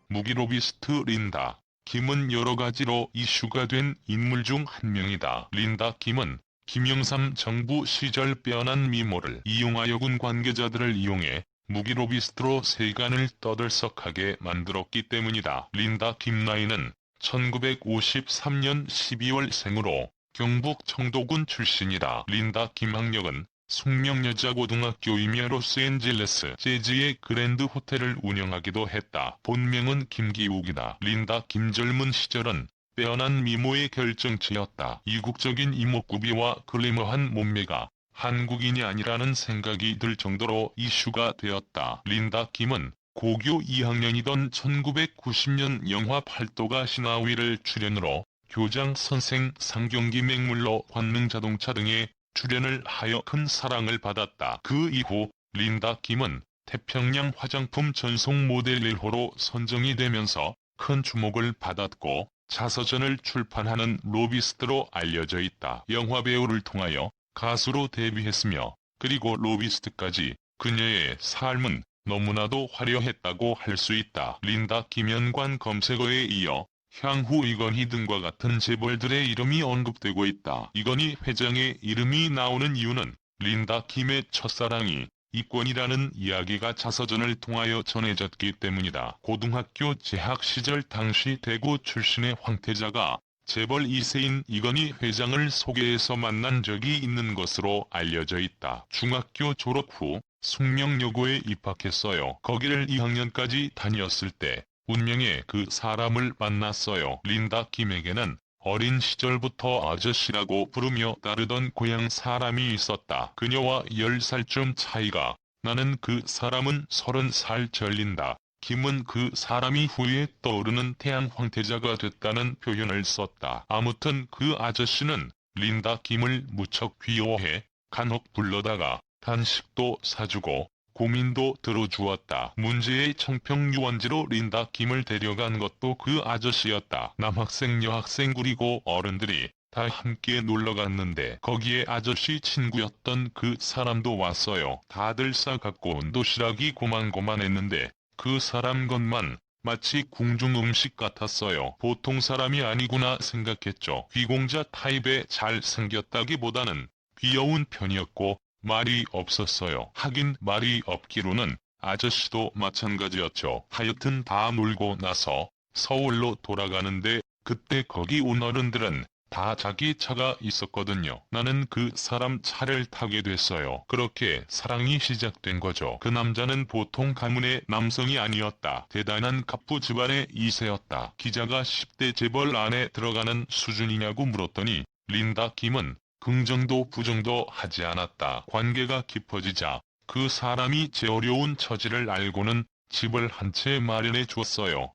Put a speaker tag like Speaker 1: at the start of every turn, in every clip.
Speaker 1: 무기 로비스트 린다 김은 여러 가지로 이슈가 된 인물 중 한 명이다. 린다 김은 김영삼 정부 시절 빼어난 미모를 이용하여 군 관계자들을 이용해 무기 로비스트로 세간을 떠들썩하게 만들었기 때문이다. 린다 김 나이는 1953년 12월 생으로 경북 청도군 출신이다. 린다 김 학력은 숙명여자고등학교이며 로스앤젤레스 재즈의 그랜드 호텔을 운영하기도 했다. 본명은 김기욱이다. 린다 김 젊은 시절은 빼어난 미모의 결정체였다. 이국적인 이목구비와 글래머한 몸매가 한국인이 아니라는 생각이 들 정도로 이슈가 되었다. 린다 김은 고교 2학년이던 1990년 영화 팔도가 신하위를 출연으로 교장 선생, 상경기 맹물로 관능자동차 등의 출연을 하여 큰 사랑을 받았다. 그 이후 린다 김은 태평양 화장품 전속 모델 1호로 선정이 되면서 큰 주목을 받았고 자서전을 출판하는 로비스트로 알려져 있다. 영화배우를 통하여 가수로 데뷔했으며 그리고 로비스트까지 그녀의 삶은 너무나도 화려했다고 할 수 있다. 린다 김 연관 검색어에 이어 향후 이건희 등과 같은 재벌들의 이름이 언급되고 있다. 이건희 회장의 이름이 나오는 이유는 린다 김의 첫사랑이 이권이라는 이야기가 자서전을 통하여 전해졌기 때문이다. 고등학교 재학 시절 당시 대구 출신의 황태자가 재벌 2세인 이건희 회장을 소개해서 만난 적이 있는 것으로 알려져 있다. 중학교 졸업 후 숙명여고에 입학했어요. 거기를 2학년까지 다녔을 때 운명의 그 사람을 만났어요. 린다 김에게는 어린 시절부터 아저씨라고 부르며 따르던 고향 사람이 있었다. 그녀와 10살쯤 차이가 나는 그 사람은 30살 전린다. 김은 그 사람이 후에 떠오르는 태양 황태자가 됐다는 표현을 썼다. 아무튼 그 아저씨는 린다 김을 무척 귀여워해 간혹 불러다가 간식도 사주고 고민도 들어주었다. 문제의 청평유원지로 린다 김을 데려간 것도 그 아저씨였다. 남학생 여학생 그리고 어른들이 다 함께 놀러갔는데 거기에 아저씨 친구였던 그 사람도 왔어요. 다들 싸갖고 온 도시락이 고만고만했는데 그 사람 것만 마치 궁중 음식 같았어요. 보통 사람이 아니구나 생각했죠. 귀공자 타입에 잘생겼다기보다는 귀여운 편이었고 말이 없었어요. 하긴 말이 없기로는 아저씨도 마찬가지였죠. 하여튼 다 놀고 나서 서울로 돌아가는데 그때 거기 온 어른들은 다 자기 차가 있었거든요. 나는 그 사람 차를 타게 됐어요. 그렇게 사랑이 시작된 거죠. 그 남자는 보통 가문의 남성이 아니었다. 대단한 갑부 집안의 2세였다. 기자가 10대 재벌 안에 들어가는 수준이냐고 물었더니 린다 김은 긍정도 부정도 하지 않았다. 관계가 깊어지자 그 사람이 제 어려운 처지를 알고는 집을 한 채 마련해 줬어요.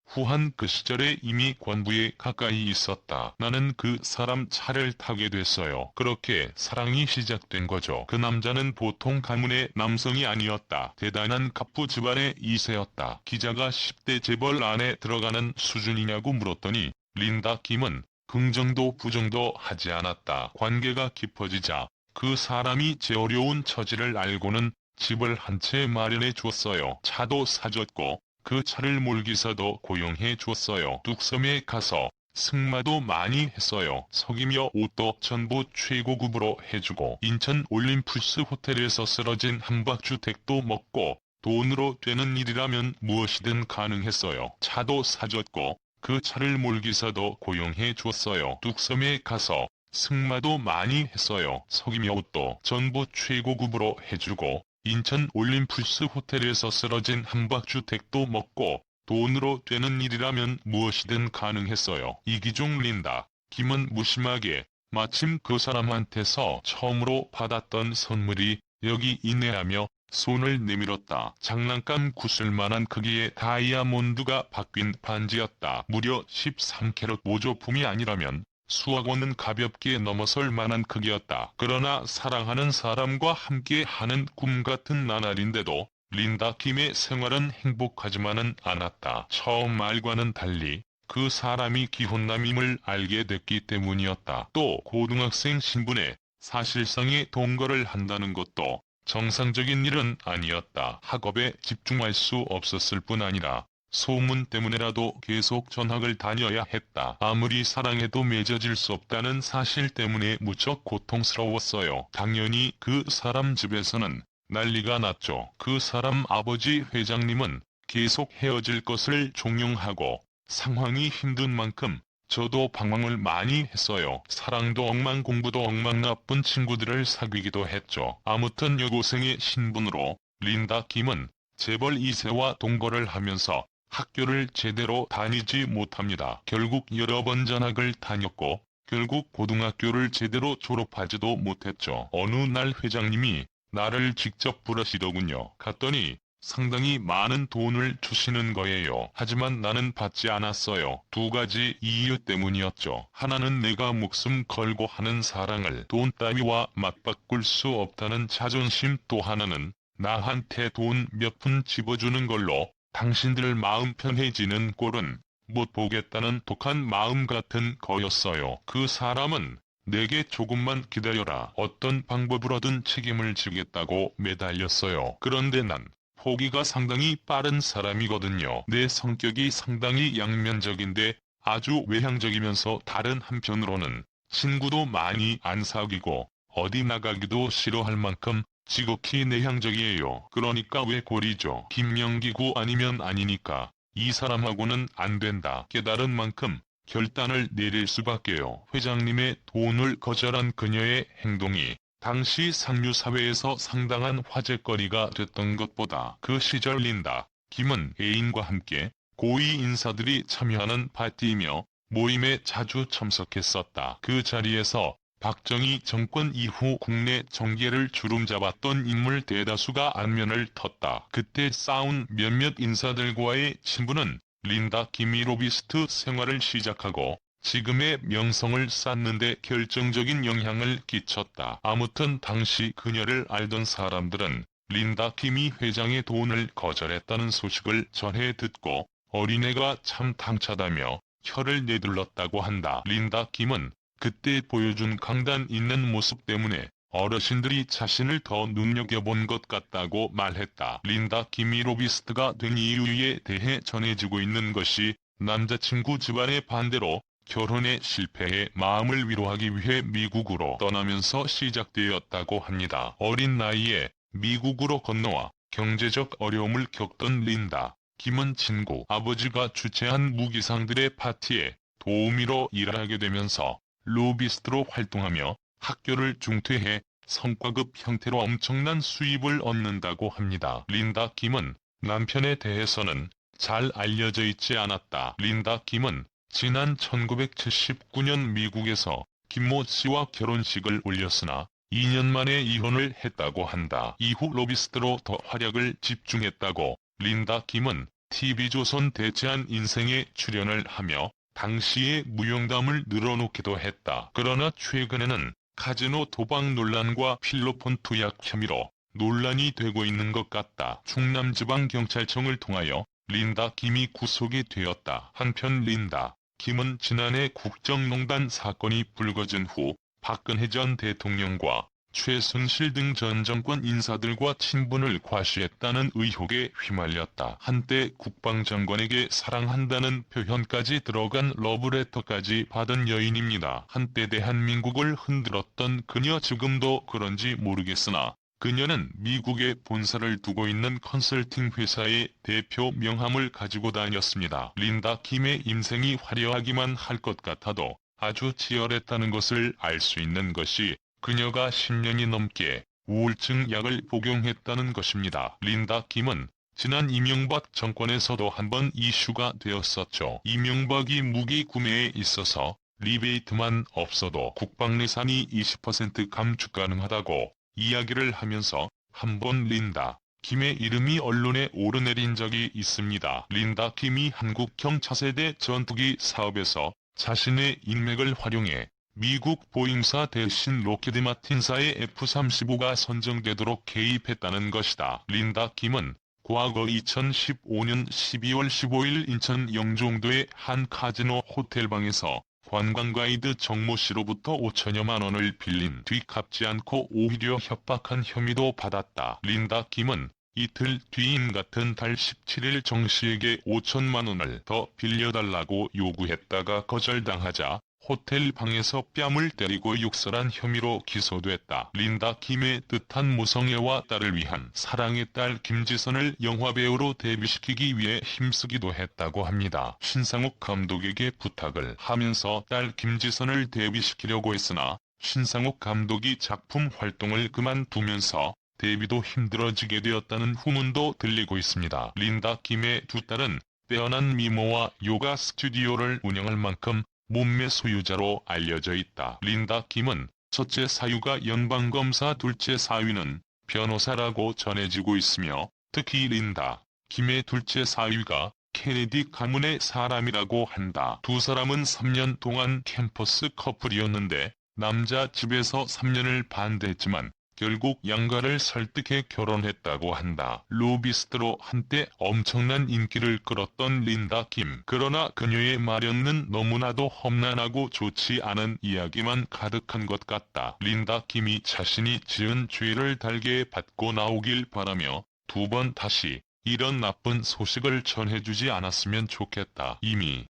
Speaker 1: 후한 그 시절에 이미 관부에 가까이 있었다. 나는 그 사람 차를 타게 됐어요. 그렇게 사랑이 시작된 거죠. 그 남자는 보통 가문의 남성이 아니었다. 대단한 갑부 집안의 2세였다. 기자가 10대 재벌 안에 들어가는 수준이냐고 물었더니 린다 김은 긍정도 부정도 하지 않았다. 관계가 깊어지자 그 사람이 제 어려운 처지를 알고는 집을 한 채 마련해 줬어요. 차도 사줬고 그 차를 몰기사도 고용해 줬어요. 뚝섬에 가서 승마도 많이 했어요. 석이며 옷도 전부 최고급으로 해주고 인천 올림푸스 호텔에서 쓰러진 함박주택도 먹고 돈으로 되는 일이라면 무엇이든 가능했어요. 차도 사줬고 그 차를 몰기사도 고용해 줬어요. 뚝섬에 가서 승마도 많이 했어요. 석이며 옷도 전부 최고급으로 해주고 인천 올림푸스 호텔에서 쓰러진 함박주택도 먹고 돈으로 되는 일이라면 무엇이든 가능했어요. 이기중 린다 김은 무심하게 마침 그 사람한테서 처음으로 받았던 선물이 여기 있네하며 손을 내밀었다. 장난감 구슬만한 크기의 다이아몬드가 박힌 반지였다. 무려 13캐럿 모조품이 아니라면 수학원은 가볍게 넘어설 만한 크기였다. 그러나 사랑하는 사람과 함께하는 꿈같은 나날인데도 린다 김의 생활은 행복하지만은 않았다. 처음 말과는 달리 그 사람이 기혼남임을 알게 됐기 때문이었다. 또 고등학생 신분에 사실상의 동거를 한다는 것도 정상적인 일은 아니었다. 학업에 집중할 수 없었을 뿐 아니라 소문 때문에라도 계속 전학을 다녀야 했다. 아무리 사랑해도 맺어질 수 없다는 사실 때문에 무척 고통스러웠어요. 당연히 그 사람 집에서는 난리가 났죠. 그 사람 아버지 회장님은 계속 헤어질 것을 종용하고 상황이 힘든 만큼 저도 방황을 많이 했어요. 사랑도 엉망 공부도 엉망 나쁜 친구들을 사귀기도 했죠. 아무튼 여고생의 신분으로 린다 김은 재벌 2세와 동거를 하면서 학교를 제대로 다니지 못합니다. 결국 여러 번 전학을 다녔고 결국 고등학교를 제대로 졸업하지도 못했죠. 어느 날 회장님이 나를 직접 부르시더군요. 갔더니 상당히 많은 돈을 주시는 거예요. 하지만 나는 받지 않았어요. 두 가지 이유 때문이었죠. 하나는 내가 목숨 걸고 하는 사랑을 돈 따위와 맞바꿀 수 없다는 자존심, 또 하나는 나한테 돈 몇 푼 집어주는 걸로 당신들 마음 편해지는 꼴은 못 보겠다는 독한 마음 같은 거였어요. 그 사람은 내게 조금만 기다려라, 어떤 방법으로든 책임을 지겠다고 매달렸어요. 그런데 난 포기가 상당히 빠른 사람이거든요. 내 성격이 상당히 양면적인데 아주 외향적이면서 다른 한편으로는 친구도 많이 안 사귀고 어디 나가기도 싫어할 만큼 지극히 내향적이에요. 그러니까 왜 고리죠. 김명기고 아니면 아니니까 이 사람하고는 안 된다 깨달은 만큼 결단을 내릴 수밖에요. 회장님의 돈을 거절한 그녀의 행동이 당시 상류사회에서 상당한 화제거리가 됐던 것보다 그 시절 린다 김은 애인과 함께 고위 인사들이 참여하는 파티이며 모임에 자주 참석했었다. 그 자리에서 박정희 정권 이후 국내 정계를 주름잡았던 인물 대다수가 안면을 텄다. 그때 싸운 몇몇 인사들과의 친분은 린다 김이 로비스트 생활을 시작하고 지금의 명성을 쌓는데 결정적인 영향을 끼쳤다. 아무튼 당시 그녀를 알던 사람들은 린다 김이 회장의 돈을 거절했다는 소식을 전해 듣고 어린애가 참 당차다며 혀를 내둘렀다고 한다. 린다 김은 그때 보여준 강단 있는 모습 때문에 어르신들이 자신을 더 눈여겨본 것 같다고 말했다. 린다 김이 로비스트가 된 이유에 대해 전해지고 있는 것이 남자친구 집안의 반대로 결혼에 실패해 마음을 위로하기 위해 미국으로 떠나면서 시작되었다고 합니다. 어린 나이에 미국으로 건너와 경제적 어려움을 겪던 린다 김은 친구 아버지가 주최한 무기상들의 파티에 도우미로 일하게 되면서 로비스트로 활동하며 학교를 중퇴해 성과급 형태로 엄청난 수입을 얻는다고 합니다. 린다 김은 남편에 대해서는 잘 알려져 있지 않았다. 린다 김은 지난 1979년 미국에서 김모 씨와 결혼식을 올렸으나 2년 만에 이혼을 했다고 한다. 이후 로비스트로 더 활약을 집중했다고 린다 김은 TV조선 대체한 인생에 출연을 하며 당시의 무용담을 늘어놓기도 했다. 그러나 최근에는 카지노 도박 논란과 필로폰 투약 혐의로 논란이 되고 있는 것 같다. 충남지방경찰청을 통하여 린다 김이 구속이 되었다. 한편 린다 김은 지난해 국정농단 사건이 불거진 후 박근혜 전 대통령과 최순실 등 전 정권 인사들과 친분을 과시했다는 의혹에 휘말렸다. 한때 국방장관에게 사랑한다는 표현까지 들어간 러브레터까지 받은 여인입니다. 한때 대한민국을 흔들었던 그녀, 지금도 그런지 모르겠으나 그녀는 미국에 본사를 두고 있는 컨설팅 회사의 대표 명함을 가지고 다녔습니다. 린다 김의 인생이 화려하기만 할 것 같아도 아주 치열했다는 것을 알 수 있는 것이 그녀가 10년이 넘게 우울증 약을 복용했다는 것입니다. 린다 김은 지난 이명박 정권에서도 한번 이슈가 되었었죠. 이명박이 무기 구매에 있어서 리베이트만 없어도 국방 예산이 20% 감축 가능하다고 이야기를 하면서 한번 린다 김의 이름이 언론에 오르내린 적이 있습니다. 린다 김이 한국형 차세대 전투기 사업에서 자신의 인맥을 활용해 미국 보잉사 대신 록히드 마틴사의 F-35가 선정되도록 개입했다는 것이다. 린다 김은 과거 2015년 12월 15일 인천 영종도의 한 카지노 호텔방에서 관광가이드 정모 씨로부터 5천여만 원을 빌린 뒤 갚지 않고 오히려 협박한 혐의도 받았다. 린다 김은 이틀 뒤인 같은 달 17일 정 씨에게 5천만 원을 더 빌려달라고 요구했다가 거절당하자 호텔 방에서 뺨을 때리고 욕설한 혐의로 기소됐다. 린다 김의 뜻한 모성애와 딸을 위한 사랑의 딸 김지선을 영화배우로 데뷔시키기 위해 힘쓰기도 했다고 합니다. 신상욱 감독에게 부탁을 하면서 딸 김지선을 데뷔시키려고 했으나 신상욱 감독이 작품 활동을 그만두면서 데뷔도 힘들어지게 되었다는 후문도 들리고 있습니다. 린다 김의 두 딸은 빼어난 미모와 요가 스튜디오를 운영할 만큼 몸매 소유자로 알려져 있다. 린다 김은 첫째 사위가 연방검사, 둘째 사위는 변호사라고 전해지고 있으며 특히 린다 김의 둘째 사위가 케네디 가문의 사람이라고 한다. 두 사람은 3년 동안 캠퍼스 커플이었는데 남자 집에서 3년을 반대했지만 결국 양가를 설득해 결혼했다고 한다. 로비스트로 한때 엄청난 인기를 끌었던 린다 김. 그러나 그녀의 마련은 너무나도 험난하고 좋지 않은 이야기만 가득한 것 같다. 린다 김이 자신이 지은 죄를 달게 받고 나오길 바라며 두 번 다시 이런 나쁜 소식을 전해주지 않았으면 좋겠다. 이미